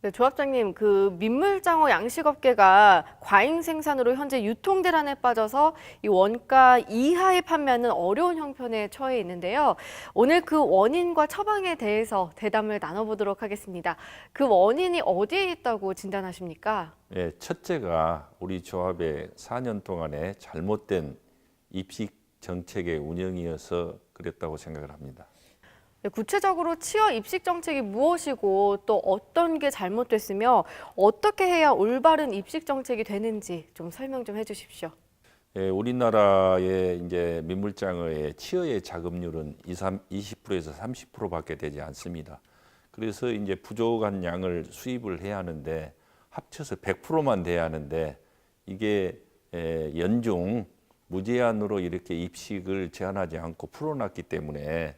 네, 조합장님, 그 민물장어 양식업계가 과잉 생산으로 현재 유통 대란에 빠져서 이 원가 이하의 판매는 어려운 형편에 처해 있는데요. 오늘 그 원인과 처방에 대해서 대담을 나눠보도록 하겠습니다. 그 원인이 어디에 있다고 진단하십니까? 예, 첫째가 우리 조합의 4년 동안의 잘못된 입식 정책의 운영이어서 그랬다고 생각을 합니다. 네, 구체적으로 취업 입식 정책이 무엇이고 또 어떤 게 잘못됐으며 어떻게 해야 올바른 입식 정책이 되는지 좀 설명 좀 해주십시오. 예, 우리나라의 이제 민물장어의 취어의 자급률은 20%에서 30%밖에 되지 않습니다. 그래서 이제 부족한 양을 수입을 해야 하는데 합쳐서 100%만 돼야 하는데 이게 연중 무제한으로 이렇게 입식을 제한하지 않고 풀어놨기 때문에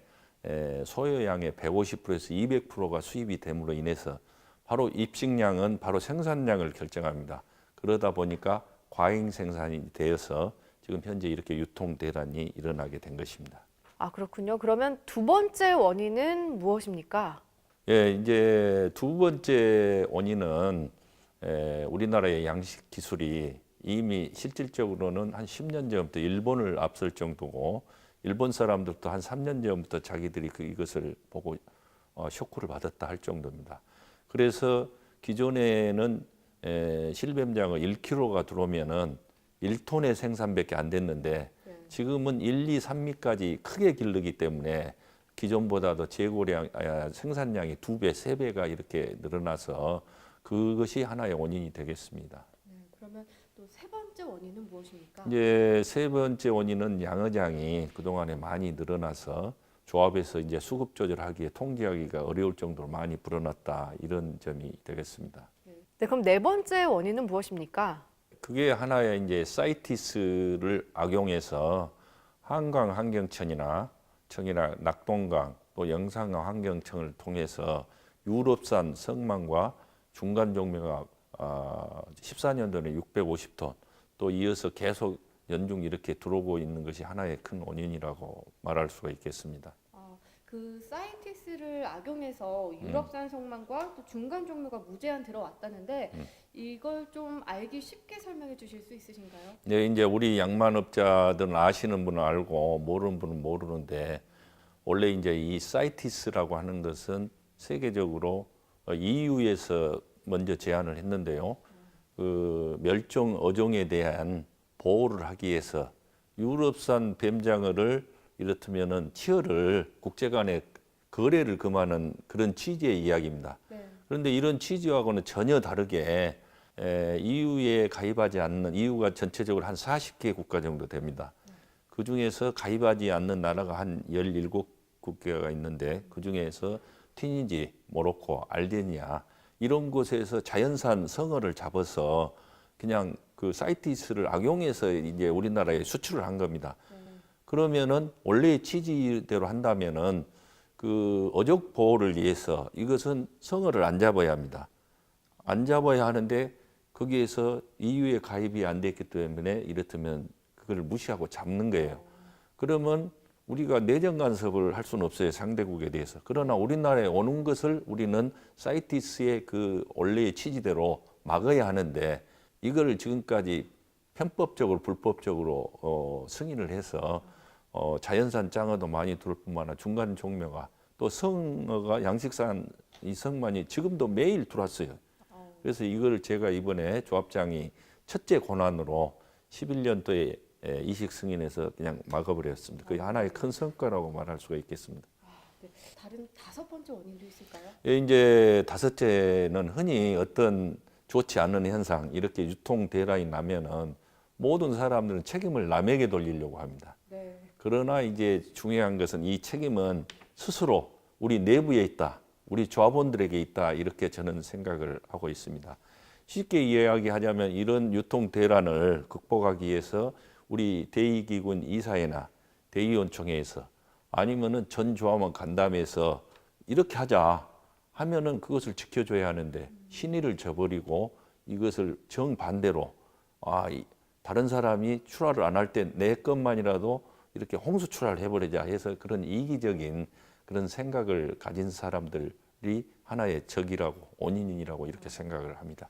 소요량의 150%에서 200%가 수입이 됨으로 인해서 바로 입식량은 바로 생산량을 결정합니다. 그러다 보니까 과잉 생산이 되어서 지금 현재 이렇게 유통 대란이 일어나게 된 것입니다. 아, 그렇군요. 그러면 두 번째 원인은 무엇입니까? 예, 이제 두 번째 원인은 우리나라의 양식 기술이 이미 실질적으로는 한 10년 전부터 일본을 앞설 정도고 일본 사람들도 한 3년 전부터 자기들이 이것을 보고 쇼크를 받았다 할 정도입니다. 그래서 기존에는 실뱀장어 1kg가 들어오면은 1톤의 생산밖에 안 됐는데 지금은 1, 2, 3미까지 크게 기르기 때문에 기존보다도 재고량, 생산량이 2배, 3배가 이렇게 늘어나서 그것이 하나의 원인이 되겠습니다. 그러면 또 세 번째 원인은 무엇입니까? 이제 세 번째 원인은 양어장이 그동안에 많이 늘어나서 조합에서 이제 수급 조절하기에 통제하기가 어려울 정도로 많이 불어났다 이런 점이 되겠습니다. 네, 그럼 네 번째 원인은 무엇입니까? 그게 하나의 이제 사이티스를 악용해서 한강 환경청이나 낙동강 또 영산강 환경청을 통해서 유럽산 성만과 중간 종묘가 14년도에 650톤 또 이어서 계속 연중 이렇게 들어오고 있는 것이 하나의 큰 원인이라고 말할 수가 있겠습니다. 그 사이티스를 악용해서 유럽산 성만과 또 중간 종묘가 무제한 들어왔다는데 이걸 좀 알기 쉽게 설명해 주실 수 있으신가요? 네, 이제 우리 양만업자들은 아시는 분은 알고 모르는 분은 모르는데 원래 이제 이 사이티스라고 하는 것은 세계적으로 EU에서 먼저 제안을 했는데요. 그 멸종 어종에 대한 보호를 하기 위해서 유럽산 뱀장어를 이렇다면은 치어를 국제 간에 거래를 금하는 그런 취지의 이야기입니다. 그런데 이런 취지하고는 전혀 다르게 EU에 가입하지 않는 EU가 전체적으로 한 40개 국가 정도 됩니다. 그 중에서 가입하지 않는 나라가 한 17국가가 있는데 그 중에서 튀니지, 모로코, 알제리아 이런 곳에서 자연산 성어를 잡아서 그냥 그 사이티스를 악용해서 이제 우리나라에 수출을 한 겁니다. 그러면은 원래의 취지대로 한다면은 그 어족 보호를 위해서 이것은 성어를 안 잡아야 합니다. 안 잡아야 하는데 거기에서 EU에 가입이 안 됐기 때문에 이렇다면 그걸 무시하고 잡는 거예요. 그러면 우리가 내정 간섭을 할 수는 없어요. 상대국에 대해서. 그러나 우리나라에 오는 것을 우리는 사이티스의 그 원래의 취지대로 막아야 하는데 이걸 지금까지 편법적으로 불법적으로 승인을 해서 자연산 장어도 많이 들어올 뿐만 아니라 중간 종묘가 또 성어가 양식산 이 성만이 지금도 매일 들어왔어요. 그래서 이걸 제가 이번에 조합장이 첫째 권한으로 11년도에 이식 승인해서 그냥 막아버렸습니다. 그게 하나의 큰 성과라고 말할 수가 있겠습니다. 네. 다른 다섯 번째 원인도 있을까요? 이제 다섯째는 흔히 어떤 좋지 않은 현상 이렇게 유통 대란이 나면은 모든 사람들은 책임을 남에게 돌리려고 합니다. 네. 그러나 이제 중요한 것은 이 책임은 스스로 우리 내부에 있다. 우리 조합원들에게 있다. 이렇게 저는 생각을 하고 있습니다. 쉽게 이야기하자면 이런 유통 대란을 극복하기 위해서 우리 대의기군 이사회나 대의원총회에서 아니면은 전 조합원 간담회에서 이렇게 하자 하면은 그것을 지켜줘야 하는데 신의를 저버리고 이것을 정반대로 다른 사람이 출하를 안 할 때 내 것만이라도 이렇게 홍수 출하를 해버리자 해서 그런 이기적인 그런 생각을 가진 사람들이 하나의 적이라고 원인이라고 이렇게 생각을 합니다.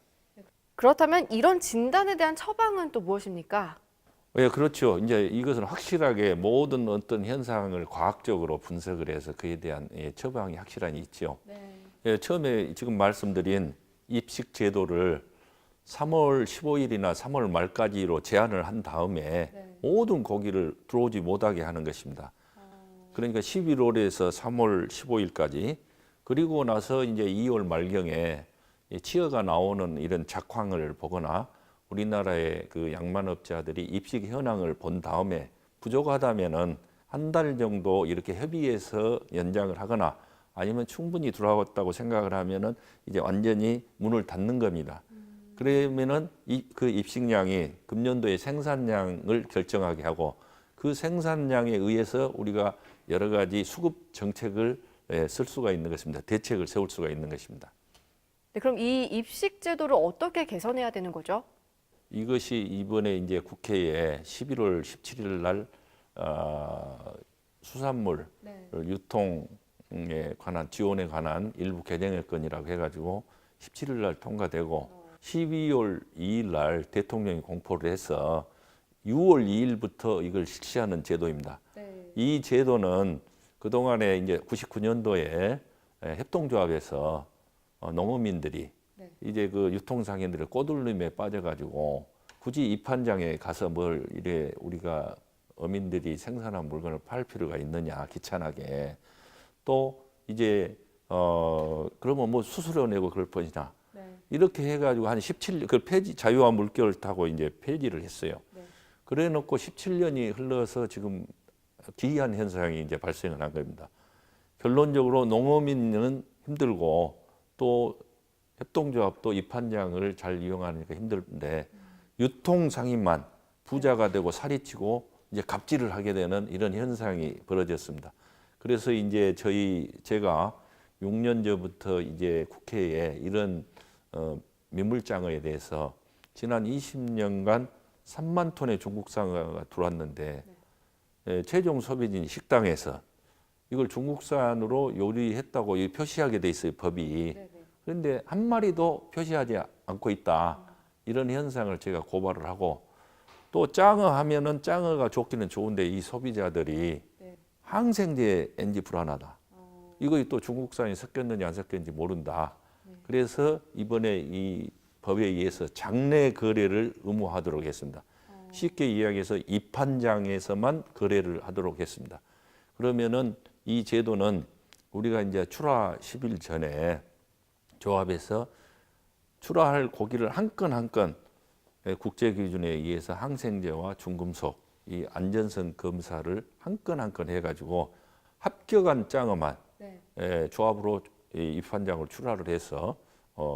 그렇다면 이런 진단에 대한 처방은 또 무엇입니까? 예, 그렇죠. 이제 이것은 확실하게 모든 어떤 현상을 과학적으로 분석을 해서 그에 대한 처방이 확실하게 있죠. 예, 처음에 지금 말씀드린 입식 제도를 3월 15일이나 3월 말까지로 제한을 한 다음에 모든 고기를 들어오지 못하게 하는 것입니다. 그러니까 11월에서 3월 15일까지 그리고 나서 이제 2월 말경에 치어가 나오는 이런 작황을 보거나 우리나라의 그 양만업자들이 입식 현황을 본 다음에 부족하다면은 한 달 정도 이렇게 협의해서 연장을 하거나 아니면 충분히 들어왔다고 생각을 하면은 이제 완전히 문을 닫는 겁니다. 그러면은 그 입식량이 금년도의 생산량을 결정하게 하고 그 생산량에 의해서 우리가 여러 가지 수급 정책을 쓸 수가 있는 것입니다. 대책을 세울 수가 있는 것입니다. 네, 그럼 이 입식 제도를 어떻게 개선해야 되는 거죠? 이것이 이번에 이제 국회에 11월 17일 날 수산물 유통에 관한 지원에 관한 일부 개정안건이라고 해가지고 17일 날 통과되고 12월 2일 날 대통령이 공포를 해서 6월 2일부터 이걸 실시하는 제도입니다. 이 제도는 그동안에 이제 99년도에 협동조합에서 농어민들이 이제 그 유통상인들의 꼬들림에 빠져가지고 굳이 입한장에 가서 뭘 이래 우리가 어민들이 생산한 물건을 팔 필요가 있느냐 귀찮게 또 이제 그러면 뭐 수수료 내고 그럴 뻔이나 이렇게 해가지고 한 17년 그 폐지 자유화 물결을 타고 이제 폐지를 했어요. 그래놓고 17년이 흘러서 지금 기이한 현상이 이제 발생을 한 겁니다. 결론적으로 농어민은 힘들고 또 협동조합도 입한장을 잘 이용하니까 힘든데 유통상인만 부자가 되고 살이 찌고 이제 갑질을 하게 되는 이런 현상이 벌어졌습니다. 그래서 이제 제가 6년 전부터 이제 국회에 이런 민물장어에 대해서 지난 20년간 3만 톤의 중국산어가 들어왔는데 최종 소비진 식당에서 이걸 중국산으로 요리했다고 표시하게 돼 있어요, 법이. 그런데 한 마리도 표시하지 않고 있다. 이런 현상을 제가 고발을 하고 또 짱어 하면은 짱어가 좋기는 좋은데 이 소비자들이 항생제인지 불안하다. 이거 또 중국산이 섞였는지 안 섞였는지 모른다. 그래서 이번에 이 법에 의해서 장내 거래를 의무화하도록 했습니다. 쉽게 이야기해서 입한장에서만 거래를 하도록 했습니다. 그러면은 이 제도는 우리가 이제 출하 10일 전에 조합에서 출하할 고기를 한 건 한 건 국제 기준에 의해서 항생제와 중금속 이 안전성 검사를 한 건 한 건 해가지고 합격한 짱어만 조합으로 이 입한장을 출하를 해서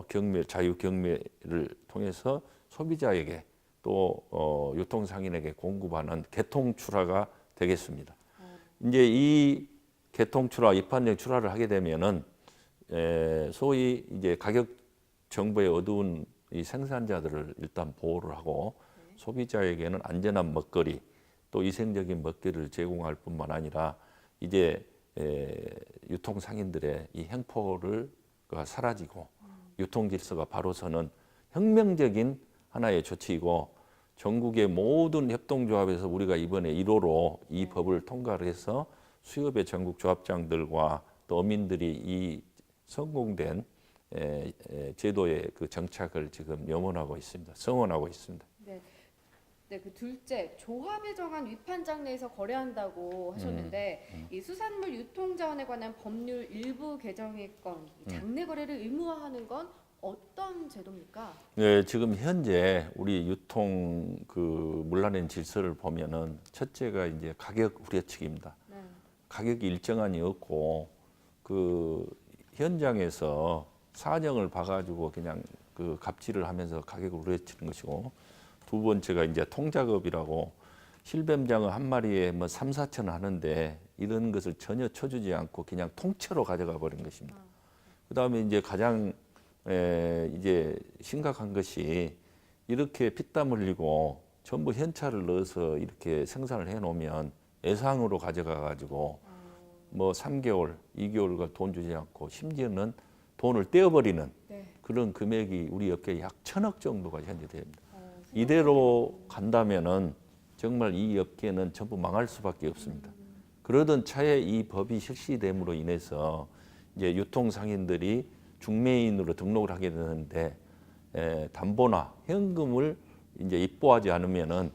경매 자유 경매를 통해서 소비자에게 또 유통상인에게 공급하는 개통 출하가 되겠습니다. 이제 이 개통 출하, 입한장 출하를 하게 되면은 소위 이제 가격 정보에 어두운 이 생산자들을 일단 보호를 하고 소비자에게는 안전한 먹거리 또 위생적인 먹거리를 제공할 뿐만 아니라 이제 유통 상인들의 이 횡포를 사라지고 유통 질서가 바로 서는 혁명적인 하나의 조치이고 전국의 모든 협동조합에서 우리가 이번에 1호로 이 법을 통과를 해서 수협의 전국 조합장들과 또 어민들이 이 성공된 제도의 그 정착을 지금 염원하고 있습니다. 성원하고 있습니다. 네, 그 둘째 조합에 정한 위판장 내에서 거래한다고 하셨는데 이 수산물 유통자원에 관한 법률 일부 개정의 건 장내 거래를 의무화하는 건 어떤 제도입니까? 네, 지금 현재 우리 유통 그 문란의 질서를 보면은 첫째가 이제 가격 우려측입니다. 가격이 일정한이 없고 그 현장에서 사정을 봐가지고 그냥 그 갑질을 하면서 가격을 우려치는 것이고 두 번째가 이제 통작업이라고 실뱀장어 한 마리에 뭐 3, 4천 하는데 이런 것을 전혀 쳐주지 않고 그냥 통째로 가져가 버린 것입니다. 그다음에 이제 가장 이제 심각한 것이 이렇게 피땀 흘리고 전부 현찰을 넣어서 이렇게 생산을 해 놓으면 예상으로 가져가 가지고 뭐 3개월, 2개월간 돈 주지 않고 심지어는 돈을 떼어버리는 네. 그런 금액이 우리 업계에 약 1,000억 정도가 현재 됩니다. 이대로 간다면은 정말 이 업계는 전부 망할 수밖에 없습니다. 그러던 차에 이 법이 실시됨으로 인해서 이제 유통상인들이 중매인으로 등록을 하게 되는데 담보나 현금을 이제 입보하지 않으면은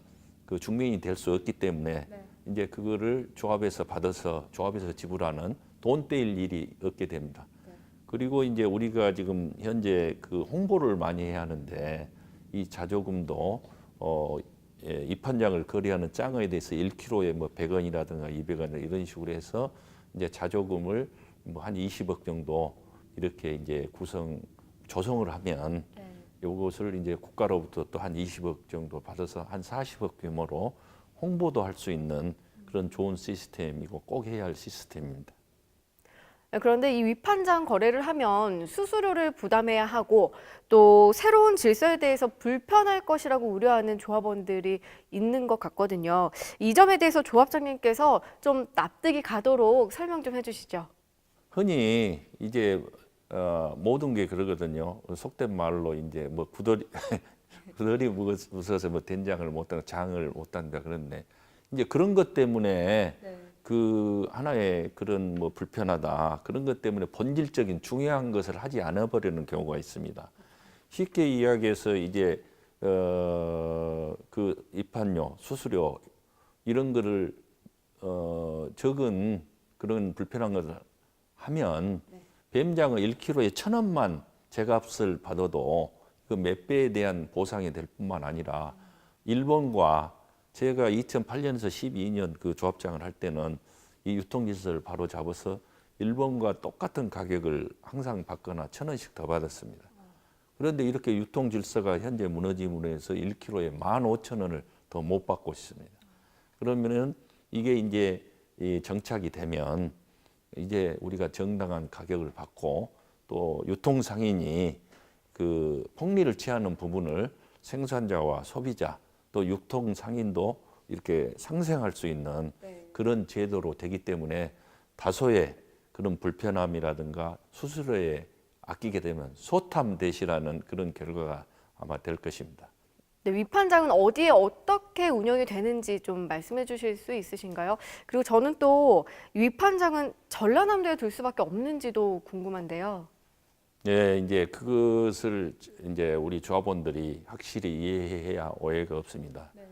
그 중매인이 될 수 없기 때문에 네. 이제 그거를 조합에서 받아서 조합에서 지불하는 돈 떼일 일이 없게 됩니다. 네. 그리고 이제 우리가 지금 현재 그 홍보를 많이 해야 하는데 이 자조금도 입판장을 거래하는 장어에 대해서 1kg에 뭐 100원이라든가 200원 이런 식으로 해서 이제 자조금을 뭐 한 20억 정도 이렇게 이제 조성을 하면 네. 이것을 이제 국가로부터 또 한 20억 정도 받아서 한 40억 규모로 홍보도 할 수 있는 그런 좋은 시스템이고 꼭 해야 할 시스템입니다. 그런데 이 위판장 거래를 하면 수수료를 부담해야 하고 또 새로운 질서에 대해서 불편할 것이라고 우려하는 조합원들이 있는 것 같거든요. 이 점에 대해서 조합장님께서 좀 납득이 가도록 설명 좀 해주시죠. 흔히 이제 모든 게 그러거든요. 속된 말로 이제 뭐 구더리 무서워서 뭐 된장을 못한다, 장을 못한다 그런데 이제 그런 것 때문에 네. 그 하나의 그런 뭐 불편하다 그런 것 때문에 본질적인 중요한 것을 하지 않아 버리는 경우가 있습니다. 쉽게 이야기해서 이제 그 입판료, 수수료 이런 거를 적은 그런 불편한 것을 하면 네. 뱀장어 1kg에 1,000원만 제값을 받아도 그 몇 배에 대한 보상이 될 뿐만 아니라 일본과 제가 2008년에서 12년 그 조합장을 할 때는 이 유통질서를 바로 잡아서 일본과 똑같은 가격을 항상 받거나 1,000원씩 더 받았습니다. 그런데 이렇게 유통질서가 현재 무너짐으로 해서 1kg에 15,000원을 더 못 받고 있습니다. 그러면은 이게 이제 이 정착이 되면 이제 우리가 정당한 가격을 받고 또 유통상인이 그 폭리를 취하는 부분을 생산자와 소비자 또 유통상인도 이렇게 상생할 수 있는 네. 그런 제도로 되기 때문에 다소의 그런 불편함이라든가 수수료에 아끼게 되면 소탐대시라는 그런 결과가 아마 될 것입니다. 네, 위판장은 어디에 어떻게 운영이 되는지 좀 말씀해 주실 수 있으신가요? 그리고 저는 또 위판장은 전라남도에 둘 수밖에 없는지도 궁금한데요. 예, 이제 그것을 이제 우리 조합원들이 확실히 이해해야 오해가 없습니다. 네.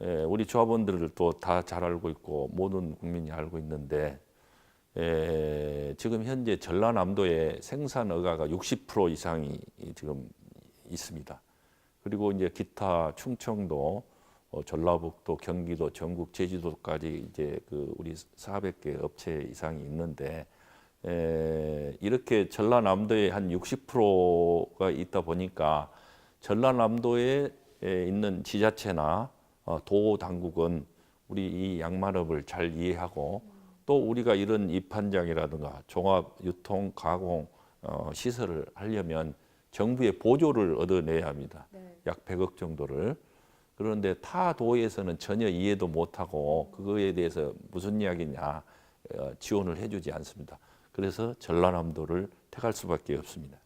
예, 우리 조합원들도 다 잘 알고 있고 모든 국민이 알고 있는데 지금 현재 전라남도에 생산 어가가 60% 이상이 지금 있습니다. 그리고 이제 기타 충청도, 전라북도, 경기도, 전국, 제주도까지 이제 그 우리 400개 업체 이상이 있는데 이렇게 전라남도에 한 60%가 있다 보니까 전라남도에 있는 지자체나 도 당국은 우리 이 양말업을 잘 이해하고 또 우리가 이런 입판장이라든가 종합 유통 가공 시설을 하려면 정부의 보조를 얻어내야 합니다. 네. 약 100억 정도를. 그런데 타 도에서는 전혀 이해도 못하고 그거에 대해서 무슨 이야기냐 지원을 해주지 않습니다. 그래서 전라남도를 택할 수밖에 없습니다.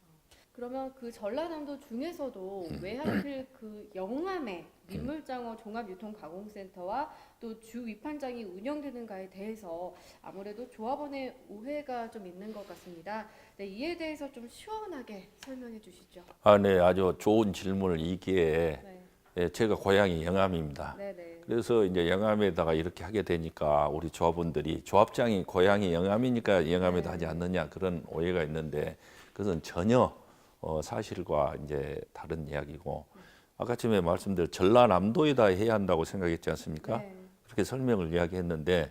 그러면 그 전라남도 중에서도 왜 하필 그 영암에 민물장어 종합유통가공센터와 또 주 위판장이 운영되는가에 대해서 아무래도 조합원의 오해가 좀 있는 것 같습니다. 네, 이에 대해서 좀 시원하게 설명해 주시죠. 네, 아주 좋은 질문을 이기에 네, 제가 고향이 영암입니다. 네, 네. 그래서 이제 영암에다가 이렇게 하게 되니까 우리 조합원들이 조합장이 고향이 영암이니까 영암에다 하지 않느냐 그런 오해가 있는데 그것은 전혀 사실과 이제 다른 이야기고 아까 전에 말씀드린 전라남도에다 해야 한다고 생각했지 않습니까? 네. 그렇게 설명을 이야기했는데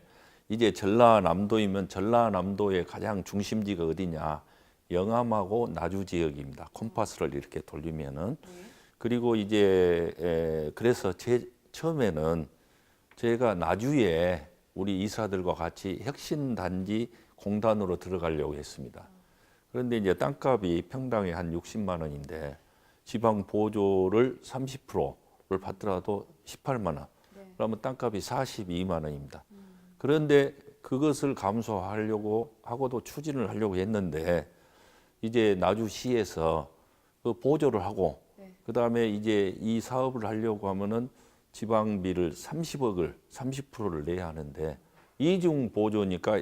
이제 전라남도이면 전라남도의 가장 중심지가 어디냐? 영암하고 나주 지역입니다. 콤파스를 이렇게 돌리면은 네. 그리고 이제 그래서 처음에는 제가 나주에 우리 이사들과 같이 혁신단지 공단으로 들어가려고 했습니다. 그런데 이제 땅값이 평당에 한 60만 원인데 지방 보조를 30%를 받더라도 18만 원. 네. 그러면 땅값이 42만 원입니다. 그런데 그것을 감소하려고 하고도 추진을 하려고 했는데 이제 나주시에서 그 보조를 하고 네. 그다음에 이제 이 사업을 하려고 하면은 지방비를 30%를 내야 하는데 이중 보조니까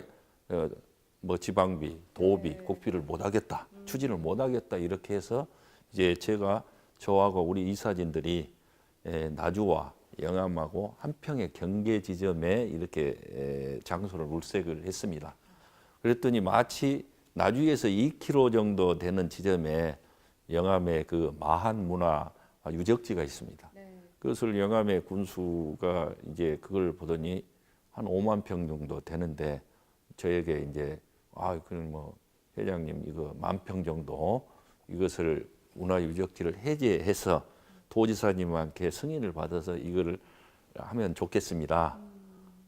뭐 지방비, 도비, 국비를 못 하겠다. 추진을 못 하겠다. 이렇게 해서 이제 제가 저하고 우리 이사진들이 나주와 영암하고 한평의 경계 지점에 이렇게 장소를 물색을 했습니다. 그랬더니 마치 나주에서 2km 정도 되는 지점에 영암의 그 마한 문화 유적지가 있습니다. 네. 그것을 영암의 군수가 이제 그걸 보더니 한 5만 평 정도 되는데 저에게 이제 그럼 뭐 회장님 이거 10,000평 정도 이것을 문화유적지를 해제해서 도지사님한테 승인을 받아서 이거를 하면 좋겠습니다.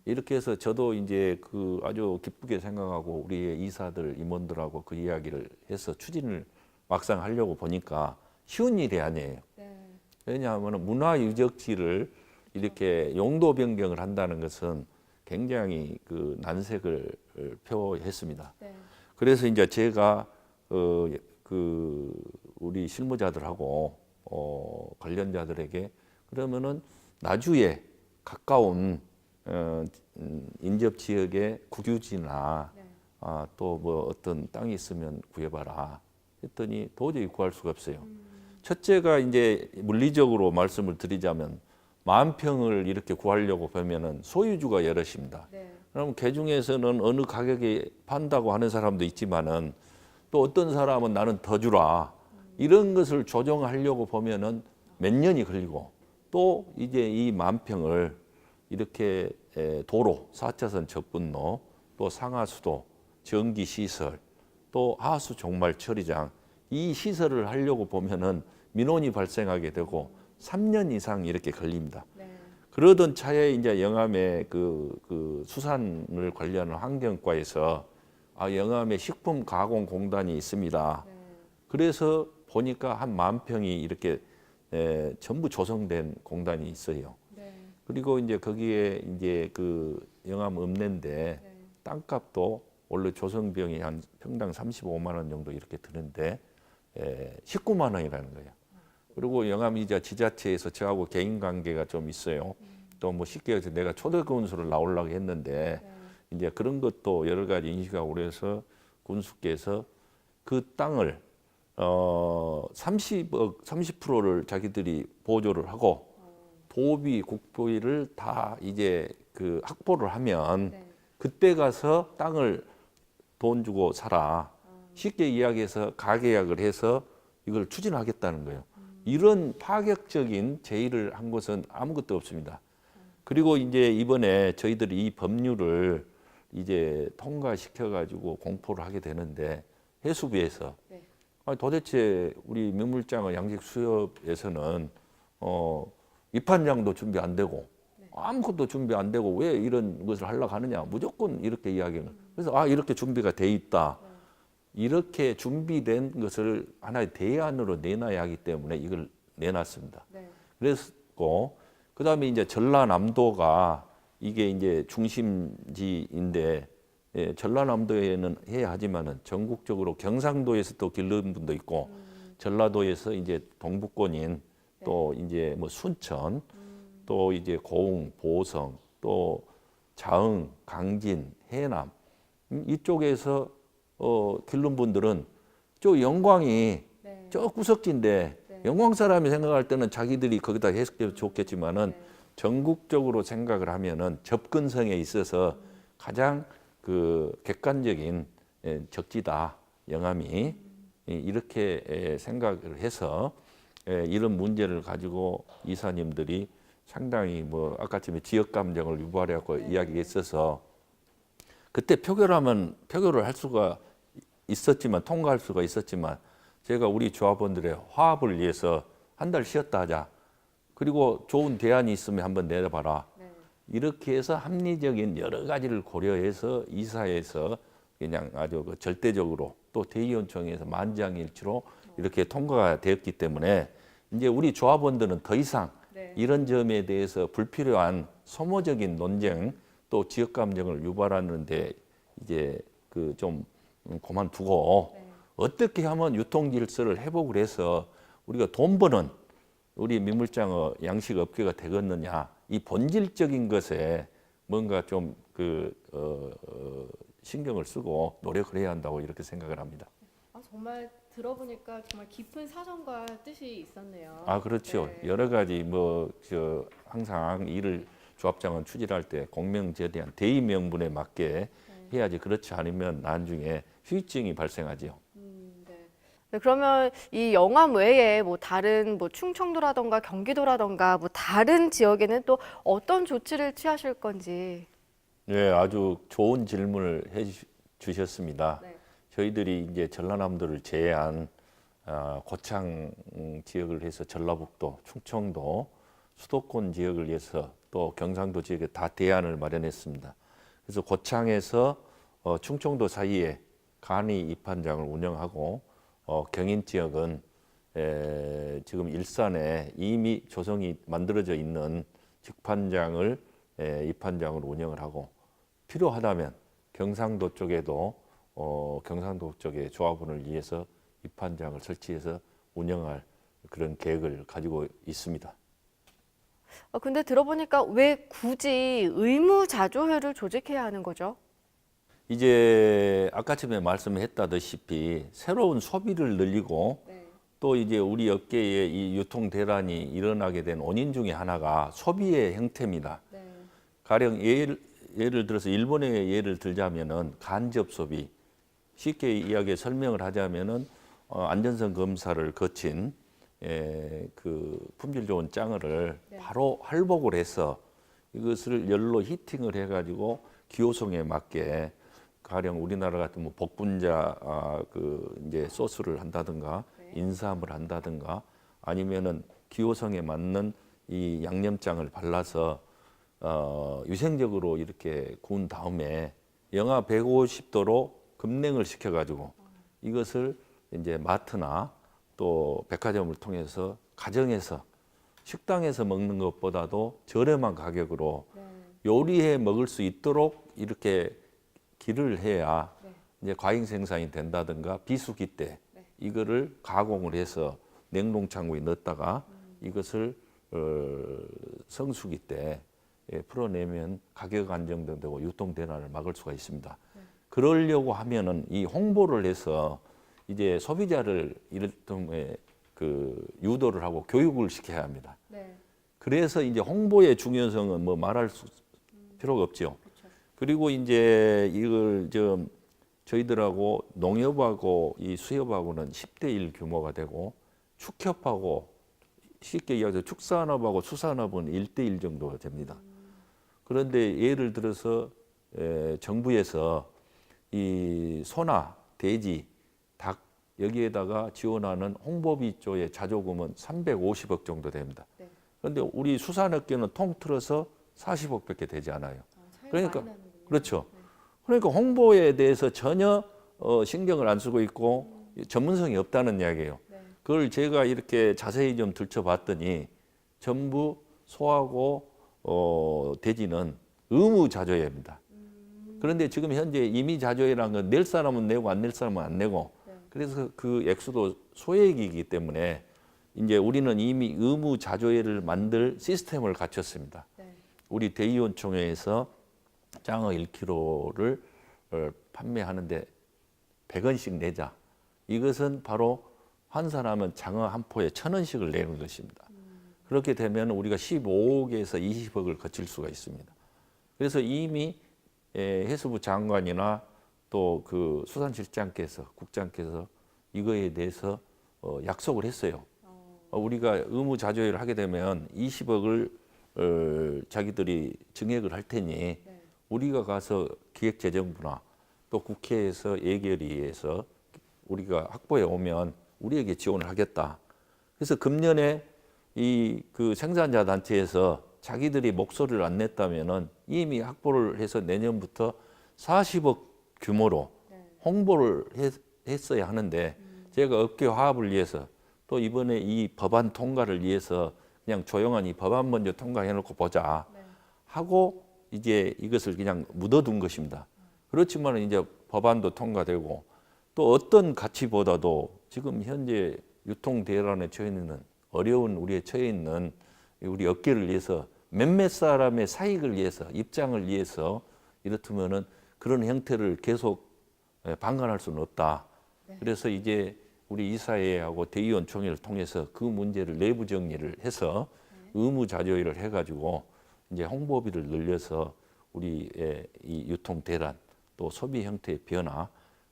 이렇게 해서 저도 이제 그 아주 기쁘게 생각하고 우리의 이사들 임원들하고 그 이야기를 해서 추진을 막상 하려고 보니까 쉬운 일이 아니에요. 네. 왜냐하면 문화유적지를 이렇게 용도 변경을 한다는 것은 굉장히 그 난색을 표했습니다. 네. 그래서 이제 제가 우리 실무자들하고 관련자들에게 그러면은 나주에 가까운 인접 지역의 국유지나 네. 또 뭐 어떤 땅이 있으면 구해봐라 했더니 도저히 구할 수가 없어요. 첫째가 이제 물리적으로 말씀을 드리자면 10,000평을 이렇게 구하려고 보면은 소유주가 여럿입니다. 네. 그럼 그 중에서는 어느 가격에 판다고 하는 사람도 있지만은 또 어떤 사람은 나는 더 주라 이런 것을 조정하려고 보면은 몇 년이 걸리고 또 이제 이 10,000평을 이렇게 도로 4차선 접근로 또 상하수도 전기시설 또 하수 종말 처리장 이 시설을 하려고 보면은 민원이 발생하게 되고 3년 이상 이렇게 걸립니다. 네. 그러던 차에 이제 영암의 그 수산을 관리하는 환경과에서 영암에 식품 가공 공단이 있습니다. 네. 그래서 보니까 한 10,000평이 이렇게 전부 조성된 공단이 있어요. 네. 그리고 이제 거기에 이제 그 영암 읍내인데 네. 땅값도 원래 조성 비용이 한 평당 35만 원 정도 이렇게 드는데 19만 원이라는 거예요. 그리고 영암 이제 지자체에서 저하고 개인 관계가 좀 있어요. 또 뭐 쉽게 해서 내가 초대 군수를 나오려고 했는데 이제 그런 것도 여러 가지 인식하고 그래서 군수께서 그 땅을 30%를 자기들이 보조를 하고 도비, 국보비를 다 이제 그 확보를 하면 네. 그때 가서 땅을 돈 주고 사라. 쉽게 이야기해서 가계약을 해서 이걸 추진하겠다는 거예요. 이런 파격적인 제의를 한 것은 아무것도 없습니다. 그리고 이제 이번에 저희들이 이 법률을 이제 통과시켜 가지고 공포를 하게 되는데 해수부에서 네. 도대체 우리 민물장어 양식 수협에서는 입판장도 준비 안 되고 아무것도 준비 안 되고 왜 이런 것을 하려고 하느냐 무조건 이렇게 이야기는 그래서 이렇게 준비가 돼 있다 이렇게 준비된 것을 하나의 대안으로 내놔야 하기 때문에 이걸 내놨습니다. 네. 그랬고 그다음에 이제 전라남도가 이게 이제 중심지인데 전라남도에는 해야 하지만은 전국적으로 경상도에서 또 기르는 분도 있고 전라도에서 이제 동북권인 또 이제 뭐 순천 또 이제 고흥, 보성 또 자흥, 강진, 해남 이쪽에서 기른 분들은 저 영광이 네. 저 구석지인데 네. 영광 사람이 생각할 때는 자기들이 거기다 해석해 좋겠지만은 네. 전국적으로 생각을 하면은 접근성에 있어서 가장 그 객관적인 적지다 영암이 이렇게 생각을 해서 이런 문제를 가지고 이사님들이 상당히 뭐 아까쯤에 지역 감정을 유발해갖고 이야기했어서 그때 표결을 할 수가 있었지만 통과할 수가 있었지만 제가 우리 조합원들의 화합을 위해서 한 달 쉬었다 하자. 그리고 좋은 대안이 있으면 한번 내려봐라. 네. 이렇게 해서 합리적인 여러 가지를 고려해서 이사에서 그냥 아주 절대적으로 또 대의원총회에서 만장일치로 이렇게 통과가 되었기 때문에 이제 우리 조합원들은 더 이상 네. 이런 점에 대해서 불필요한 소모적인 논쟁 또 지역 감정을 유발하는데 이제 그 좀 그만두고 네. 어떻게 하면 유통 질서를 회복을 해서 우리가 돈 버는 우리 민물장어 양식 업계가 되겠느냐, 이 본질적인 것에 뭔가 좀 신경을 쓰고 노력을 해야 한다고 이렇게 생각을 합니다. 정말 들어보니까 정말 깊은 사정과 뜻이 있었네요. 그렇죠. 네. 여러 가지 항상 일을 조합장은 추진할 때 공명저대한 대의 명분에 맞게 해야지, 그렇지 않으면 나중에 후유증이 발생하죠. 네, 그러면 이 영암 외에 뭐 다른 뭐 충청도라던가 경기도라던가 뭐 다른 지역에는 또 어떤 조치를 취하실 건지. 네, 아주 좋은 질문을 주셨습니다. 네. 저희들이 이제 전라남도를 제외한 고창 지역을 해서 전라북도, 충청도, 수도권 지역을 위해서 또 경상도 지역에 다 대안을 마련했습니다. 그래서 고창에서 충청도 사이에 간이 입판장을 운영하고 경인 지역은 지금 일산에 이미 조성이 만들어져 있는 직판장을 입판장으로 운영을 하고, 필요하다면 경상도 쪽에도 경상도 쪽에 조합원을 위해서 입판장을 설치해서 운영할 그런 계획을 가지고 있습니다. 근데 들어보니까 왜 굳이 의무자조회를 조직해야 하는 거죠? 이제 아까 전에 말씀했다시피 새로운 소비를 늘리고 네. 또 이제 우리 업계에 이 유통 대란이 일어나게 된 원인 중에 하나가 소비의 형태입니다. 네. 가령 예를 들어서 일본의 예를 들자면은 간접 소비, 쉽게 이야기해 설명을 하자면은 안전성 검사를 거친 그 품질 좋은 짱어를 바로 활복을 해서 이것을 열로 히팅을 해가지고 기호성에 맞게, 가령 우리나라 같은 뭐 복분자 이제 소스를 한다든가 인삼을 한다든가 아니면은 기호성에 맞는 이 양념장을 발라서 위생적으로 이렇게 구운 다음에 영하 150도로 급냉을 시켜가지고 이것을 이제 마트나 또 백화점을 통해서 가정에서 식당에서 먹는 것보다도 저렴한 가격으로 요리해 먹을 수 있도록 이렇게 길을 해야 이제 과잉 생산이 된다든가 비수기 때 이거를 가공을 해서 냉동창고에 넣었다가 이것을 성수기 때 풀어내면 가격 안정되고 유통 대란을 막을 수가 있습니다. 그러려고 하면은 이 홍보를 해서 이제 소비자를 이를테면 유도를 하고 교육을 시켜야 합니다. 네. 그래서 이제 홍보의 중요성은 뭐 말할 필요가 없죠. 그리고 이제 이걸 저희들하고 농협하고 이 수협하고는 10대 1 규모가 되고, 축협하고 쉽게 이야기해서 축산업하고 수산업은 1대 1 정도 됩니다. 그런데 예를 들어서 정부에서 이 소나 돼지, 닭 여기에다가 지원하는 홍보비 쪽의 자조금은 350억 정도 됩니다. 그런데 우리 수산업계는 통틀어서 40억밖에 되지 않아요. 그러니까 그렇죠. 그러니까 홍보에 대해서 전혀 신경을 안 쓰고 있고 전문성이 없다는 이야기예요. 그걸 제가 이렇게 자세히 좀 들춰봤더니 전부 소하고 돼지는 의무 자조회입니다. 그런데 지금 현재 임의 자조회라는 건 낼 사람은 내고 안 낼 사람은 안 내고, 그래서 그 액수도 소액이기 때문에 이제 우리는 이미 의무 자조회를 만들 시스템을 갖췄습니다. 우리 대의원총회에서 장어 1kg를 판매하는데 100원씩 내자. 이것은 바로 환산하면 장어 한 포에 1,000원씩을 내는 것입니다. 그렇게 되면 우리가 15억에서 20억을 거칠 수가 있습니다. 그래서 이미 해수부 장관이나 또 그 수산실장께서, 국장께서 이거에 대해서 약속을 했어요. 우리가 의무자조회를 하게 되면 20억을 자기들이 증액을 할 테니 우리가 가서 기획재정부나 또 국회에서 예결위에서 우리가 확보해 오면 우리에게 지원을 하겠다. 그래서 금년에 이 그 생산자 단체에서 자기들이 목소리를 안 냈다면은 이미 확보를 해서 내년부터 40억 규모로 홍보를 했어야 하는데, 제가 업계 화합을 위해서 또 이번에 이 법안 통과를 위해서 그냥 조용한 이 법안 먼저 통과해놓고 보자 하고 이제 이것을 그냥 묻어둔 것입니다. 그렇지만 이제 법안도 통과되고 또 어떤 가치보다도 지금 현재 유통 대란에 처해 있는 어려운 우리에 처해 있는 우리 업계를 위해서 몇몇 사람의 사익을 위해서 입장을 위해서 이렇다면은 그런 형태를 계속 방관할 수는 없다. 그래서 이제 우리 이사회하고 대의원 총회를 통해서 그 문제를 내부 정리를 해서 의무자조회를 해가지고 이제 홍보비를 늘려서 우리의 이 유통 대란 또 소비 형태의 변화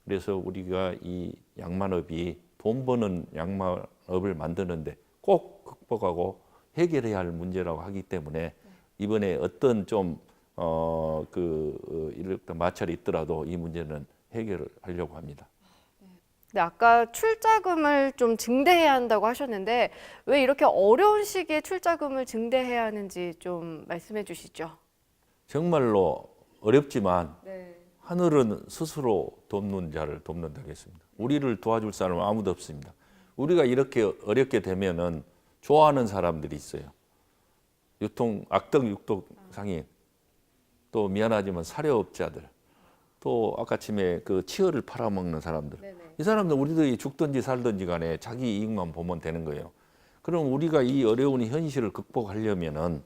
그래서 우리가 이 양만업이 돈 버는 양만업을 만드는데 꼭 극복하고 해결해야 할 문제라고 하기 때문에 이번에 어떤 좀 이렇게 마찰이 있더라도 이 문제는 해결을 하려고 합니다. 네, 아까 출자금을 좀 증대해야 한다고 하셨는데 왜 이렇게 어려운 시기에 출자금을 증대해야 하는지 좀 말씀해 주시죠. 정말로 어렵지만 하늘은 스스로 돕는 자를 돕는다 했습니다. 우리를 도와줄 사람은 아무도 없습니다. 우리가 이렇게 어렵게 되면은 좋아하는 사람들이 있어요. 악덕 육독 상인, 또 미안하지만 사료업자들, 또 아까쯤에 그 치어를 팔아먹는 사람들. 이 사람들 우리들이 죽든지 살든지 간에 자기 이익만 보면 되는 거예요. 그럼 우리가 이 어려운 현실을 극복하려면은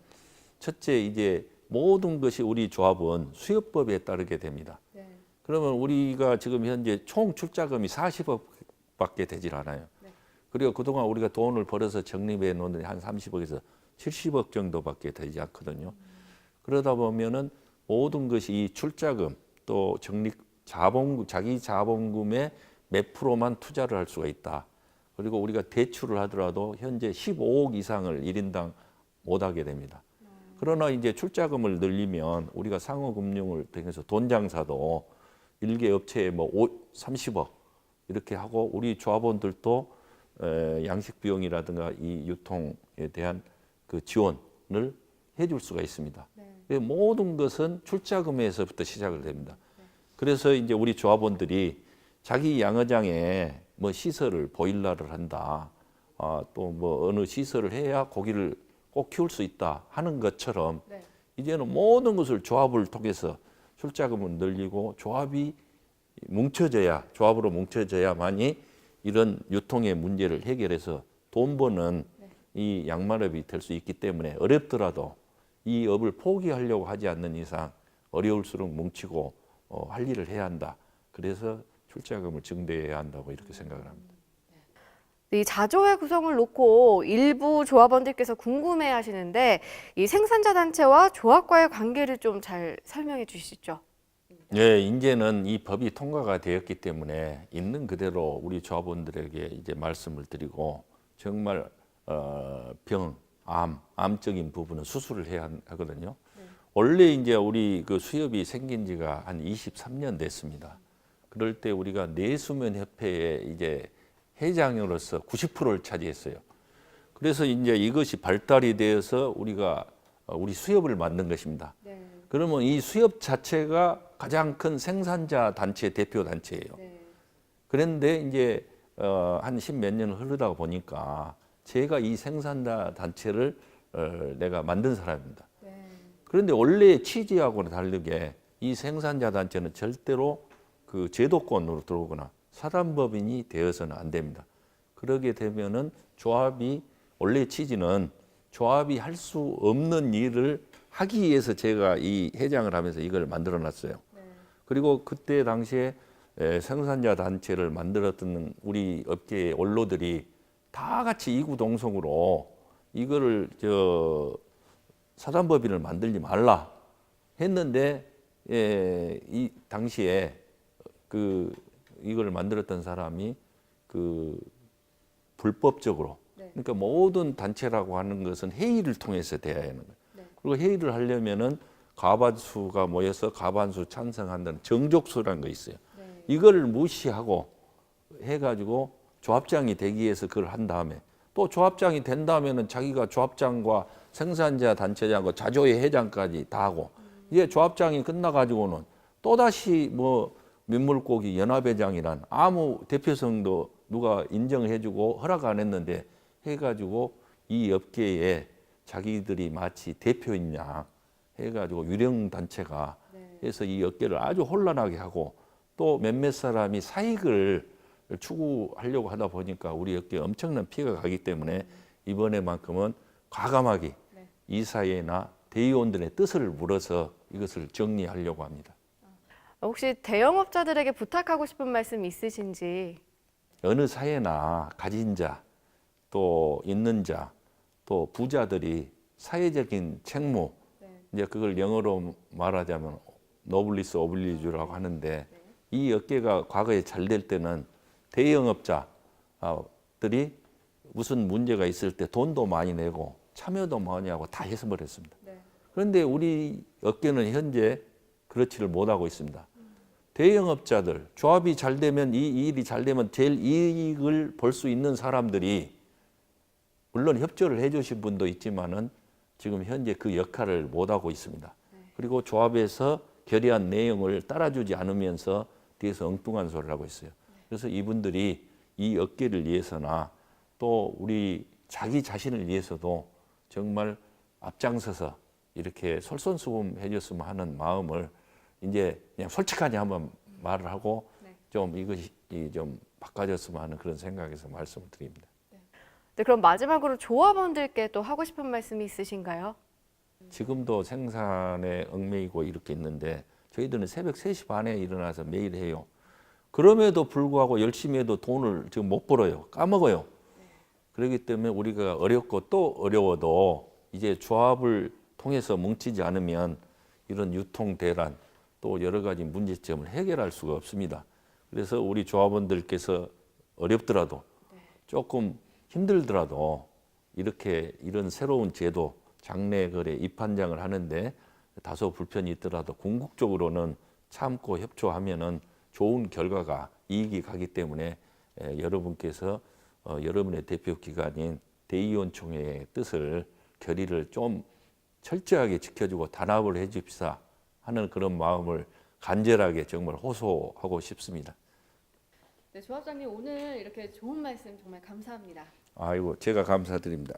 첫째 이제 모든 것이 우리 조합은 수협법에 따르게 됩니다. 그러면 우리가 지금 현재 총 출자금이 40억밖에 되질 않아요. 그리고 그동안 우리가 돈을 벌어서 적립해 놓는 한 30억에서 70억 정도밖에 되지 않거든요. 그러다 보면은 모든 것이 이 출자금 또 자기 자본금의 몇 프로만 투자를 할 수가 있다. 그리고 우리가 대출을 하더라도 현재 15억 이상을 1인당 못 하게 됩니다. 그러나 이제 출자금을 늘리면 우리가 상호금융을 통해서 돈 장사도 일개 업체에 뭐 30억 이렇게 하고 우리 조합원들도 양식 비용이라든가 이 유통에 대한 그 지원을 해줄 수가 있습니다. 모든 것은 출자금에서부터 시작을 됩니다. 그래서 이제 우리 조합원들이 자기 양어장에 뭐 시설을 보일러를 한다, 또 뭐 어느 시설을 해야 고기를 꼭 키울 수 있다 하는 것처럼 이제는 모든 것을 조합을 통해서 출자금을 늘리고 조합으로 뭉쳐져야만이 이런 유통의 문제를 해결해서 돈 버는 이 양만업이 될 수 있기 때문에 어렵더라도 이 업을 포기하려고 하지 않는 이상 어려울수록 뭉치고 할 일을 해야 한다. 그래서 출자금을 증대해야 한다고 이렇게 생각을 합니다. 이 자조회 구성을 놓고 일부 조합원들께서 궁금해하시는데 이 생산자 단체와 조합과의 관계를 좀 잘 설명해 주시죠. 네, 이제는 이 법이 통과가 되었기 때문에 있는 그대로 우리 조합원들에게 이제 말씀을 드리고 정말 암적인 부분은 수술을 해야 하거든요. 원래 이제 우리 그 수협이 생긴 지가 한 23년 됐습니다. 그럴 때 우리가 내수면협회에 이제 회장으로서 90%를 차지했어요. 그래서 이제 이것이 발달이 되어서 우리가 우리 수협을 만든 것입니다. 그러면 이 수협 자체가 가장 큰 생산자 단체 대표 단체예요. 그런데 이제 한 10몇 년을 흐르다 보니까 제가 이 생산자 단체를 내가 만든 사람입니다. 그런데 원래 취지하고는 다르게 이 생산자 단체는 절대로 그 제도권으로 들어오거나 사단법인이 되어서는 안 됩니다. 그러게 되면은 조합이 원래 취지는 조합이 할 수 없는 일을 하기 위해서 제가 이 회장을 하면서 이걸 만들어 놨어요. 그리고 그때 당시에 생산자 단체를 만들었던 우리 업계의 원로들이 다 같이 이구동성으로 이거를 사단법인을 만들지 말라 했는데 이 당시에 이걸 만들었던 사람이 불법적으로 그러니까 모든 단체라고 하는 것은 회의를 통해서 돼야 하는 거예요. 그리고 회의를 하려면은 과반수가 모여서 과반수 찬성한다는 정족수라는 거 있어요. 이걸 무시하고 해가지고 조합장이 되기 위해서 그걸 한 다음에 또 조합장이 된 다음에는 자기가 조합장과 생산자 단체장과 자조회 회장까지 다 하고 이제 조합장이 끝나가지고는 또다시 뭐 민물고기 연합회장이란 아무 대표성도 누가 인정을 해주고 허락 안 했는데 해가지고 이 업계에 자기들이 마치 대표이냐 해가지고 유령 단체가 해서 이 업계를 아주 혼란하게 하고 또 몇몇 사람이 사익을 추구하려고 하다 보니까 우리 업계에 엄청난 피해가 가기 때문에 이번에만큼은 과감하게 이사회나 대의원들의 뜻을 물어서 이것을 정리하려고 합니다. 혹시 대형업자들에게 부탁하고 싶은 말씀 있으신지? 어느 사회나 가진 자, 또 있는 자, 또 부자들이 사회적인 책무, 이제 그걸 영어로 말하자면 노블리스 오블리주라고 하는데 이 업계가 과거에 잘 될 때는 대형업자들이 무슨 문제가 있을 때 돈도 많이 내고 참여도 많이 하고 다 해서 버렸습니다. 그런데 우리 업계는 현재 그렇지를 못하고 있습니다. 대형업자들, 조합이 잘 되면 이 일이 잘 되면 제일 이익을 볼 수 있는 사람들이 물론 협조를 해주신 분도 있지만은 지금 현재 그 역할을 못하고 있습니다. 그리고 조합에서 결의한 내용을 따라주지 않으면서 뒤에서 엉뚱한 소리를 하고 있어요. 그래서 이분들이 이 업계를 위해서나 또 우리 자기 자신을 위해서도 정말 앞장서서 이렇게 솔선수범해 줬으면 하는 마음을 이제 그냥 솔직하게 한번 말을 하고 좀 이것이 좀 바꿔졌으면 하는 그런 생각에서 말씀을 드립니다. 네, 그럼 마지막으로 조합원들께 또 하고 싶은 말씀이 있으신가요? 지금도 생산에 얽매이고 이렇게 있는데 저희들은 새벽 3시 반에 일어나서 매일 해요. 그럼에도 불구하고 열심히 해도 돈을 지금 못 벌어요. 까먹어요. 그렇기 때문에 우리가 어렵고 또 어려워도 이제 조합을 통해서 뭉치지 않으면 이런 유통 대란 또 여러 가지 문제점을 해결할 수가 없습니다. 그래서 우리 조합원들께서 어렵더라도 조금 힘들더라도 이렇게 이런 새로운 제도 장내 거래 입한장을 하는데 다소 불편이 있더라도 궁극적으로는 참고 협조하면은 좋은 결과가 이익이 가기 때문에 여러분께서 여러분의 대표 기관인 대의원총회의 뜻을 결의를 좀 철저하게 지켜주고 단합을 해줍시다 하는 그런 마음을 간절하게 정말 호소하고 싶습니다. 네, 조합장님 오늘 이렇게 좋은 말씀 정말 감사합니다. 아이고 제가 감사드립니다.